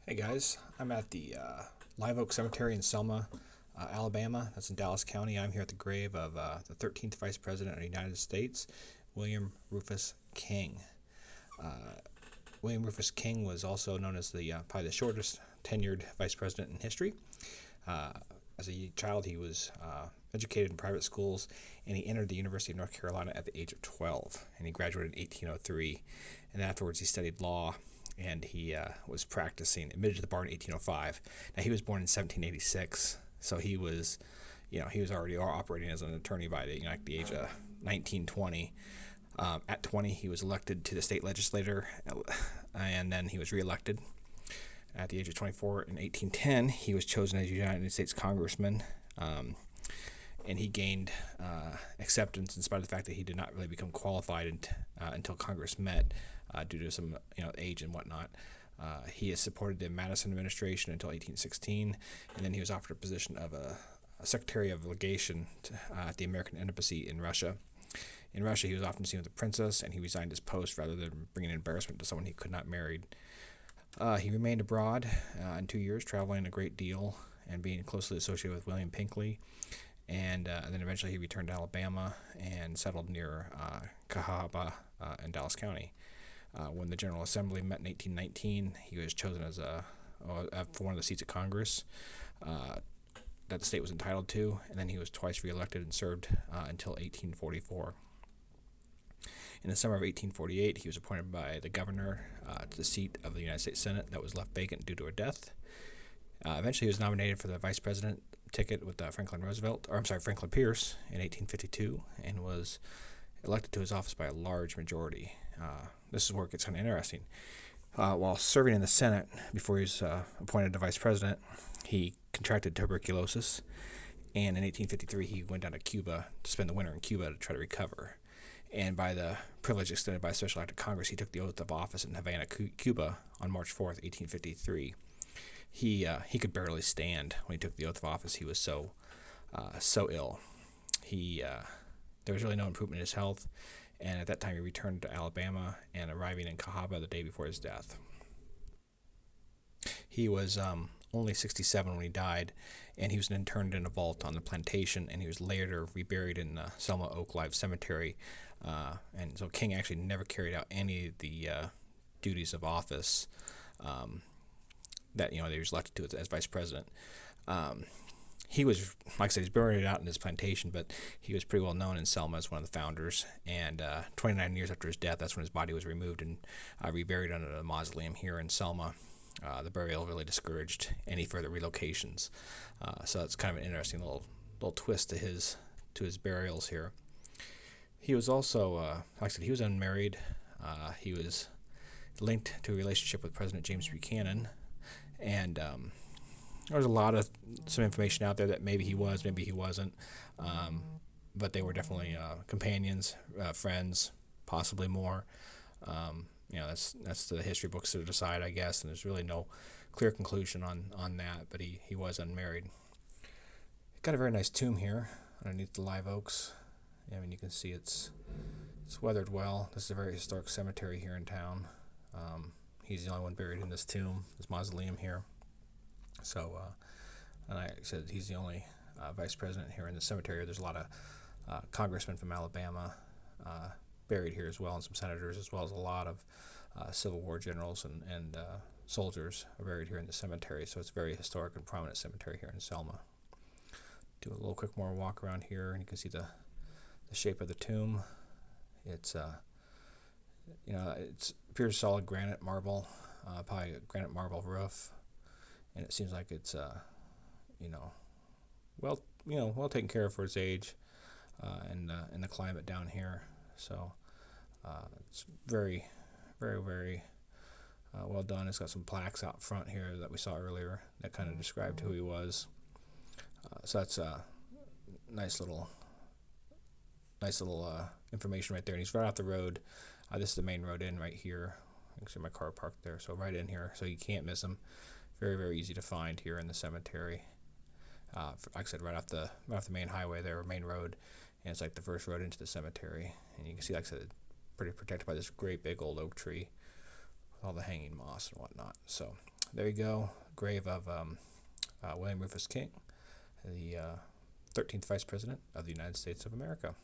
Hey guys, I'm at the Live Oak Cemetery in Selma, Alabama. That's in Dallas County. I'm here at the grave of the 13th Vice President of the United States, William Rufus King. William Rufus King was also known as the probably the shortest tenured vice president in history. Uh, as a child, he was educated in private schools, and he entered the University of North Carolina at the age of 12, and he graduated in 1803. And afterwards, he studied law, and he was practicing, admitted to the bar in 1805. Now, he was born in 1786, so he was, he was already operating as an attorney by like the age of 19, 20. At 20, he was elected to the state legislature, and then he was reelected. At the age of 24 in 1810, he was chosen as United States Congressman, and he gained acceptance in spite of the fact that he did not really become qualified until Congress met due to some age and whatnot. He has supported the Madison administration until 1816, and then he was offered a position of a Secretary of Legation at the American Embassy in Russia. In Russia, he was often seen with a princess, and he resigned his post rather than bringing embarrassment to someone he could not marry. He remained abroad in 2 years, traveling a great deal and being closely associated with William Pinckney. And then eventually he returned to Alabama and settled near Cahaba in Dallas County. When the General Assembly met in 1819, he was chosen as for one of the seats of Congress that the state was entitled to, and then he was twice reelected and served until 1844. In the summer of 1848, he was appointed by the governor to the seat of the United States Senate that was left vacant due to a death. Eventually, he was nominated for the vice president ticket with Franklin Pierce in 1852, and was elected to his office by a large majority. This is where it gets kind of interesting. While serving in the Senate before he was appointed to vice president, he contracted tuberculosis, and in 1853 he went down to Cuba to spend the winter in Cuba to try to recover. And by the privilege extended by a special act of Congress, he took the oath of office in Havana, Cuba on March 4th, 1853. He could barely stand when he took the oath of office. He was so ill. There was really no improvement in his health, and at that time he returned to Alabama and arriving in Cahaba the day before his death. He was only 67 when he died, and he was interned in a vault on the plantation, and he was later reburied in Selma Oak Live Cemetery. And so King actually never carried out any of the duties of office that he was elected to as vice president. He was, like I said, he's buried out in his plantation, but he was pretty well known in Selma as one of the founders. And 29 years after his death, that's when his body was removed and reburied under the mausoleum here in Selma. The burial really discouraged any further relocations, so it's kind of an interesting little twist to his burials here. He was also, like I said, he was unmarried. He was linked to a relationship with President James Buchanan, and there was some information out there that maybe he was, maybe he wasn't, but they were definitely companions, friends, possibly more. That's the history books to decide, I guess, and there's really no clear conclusion on that, but he was unmarried. Got a very nice tomb here underneath the live oaks. I mean, you can see it's weathered well. This is a very historic cemetery here in town. He's the only one buried in this tomb, this mausoleum here. So, and I said he's the only vice president here in the cemetery. There's a lot of congressmen from Alabama buried here as well, and some senators, as well as a lot of Civil War generals and soldiers are buried here in the cemetery. So it's a very historic and prominent cemetery here in Selma. Do a little quick more walk around here, and you can see the shape of the tomb. It's it's pure solid granite marble, probably a granite marble roof, and it seems like it's well taken care of for its age and the climate down here. So it's very, very, very well done. It's got some plaques out front here that we saw earlier that kind of described who he was. So that's a nice little information right there. And he's right off the road. This is the main road in right here. I can see my car parked there, so right in here, so you can't miss him. Very, very easy to find here in the cemetery. Like I said, right off the main highway there, main road, and it's like the first road into the cemetery. And you can see, like I said, pretty protected by this great big old oak tree with all the hanging moss and whatnot. So There you go, grave of William Rufus King, the 13th Vice President of the United States of America.